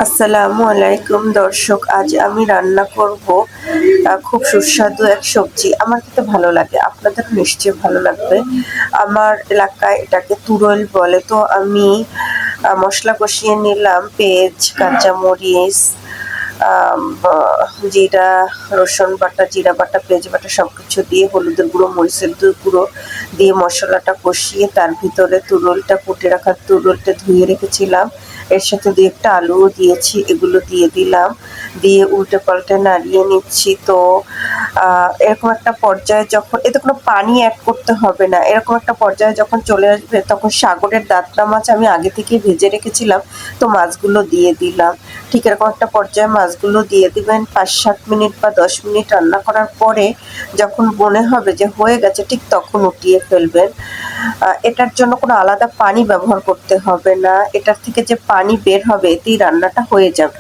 আসসালামু আলাইকুম দর্শক, আজ আমি রান্না করব খুব সুস্বাদু এক সবজি। আমার খেতে ভালো লাগে, আপনাদের নিশ্চয়ই ভালো লাগবে। আমার এলাকায় এটাকে তুরইল বলে। তো আমি মশলা কষিয়ে নিলাম, পেঁয়াজ, কাঁচামরিচ, জিরা, রসুন বাটা, জিরা বাটা, পেঁয়াজ বাটা সব কিছু দিয়ে, হলুদের গুঁড়ো, মরিচের গুঁড়ো দিয়ে মশলাটা কষিয়ে তার ভিতরে তুরুলটা, কুটে রাখা তুরুলটা ধুয়ে রেখেছিলাম, এর সাথে দুই একটা আলুও দিয়েছি, এগুলো দিয়ে দিলাম, দিয়ে উল্টে পাল্টে নাড়িয়ে নিচ্ছি। তো এরকম একটা পর্যায়ে যখন, এতে কোনো পানি অ্যাড করতে হবে না, এরকম একটা পর্যায়ে যখন চলে আসবে তখন সাগরের দাঁতনা মাছ আমি আগে থেকে ভেজে রেখেছিলাম, তো মাছগুলো দিয়ে দিলাম। ঠিক এরকম একটা পর্যায়ে মাছগুলো দিয়ে দিবেন। 5-7 মিনিট বা 10 মিনিট রান্না করার পরে যখন মনে হবে যে হয়ে গেছে, ঠিক তখন উঠিয়ে ফেলবেন। এটার জন্য কোনো আলাদা পানি ব্যবহার করতে হবে না, এটার থেকে যে পানি বের হবে এতেই রান্নাটা হয়ে যাবে।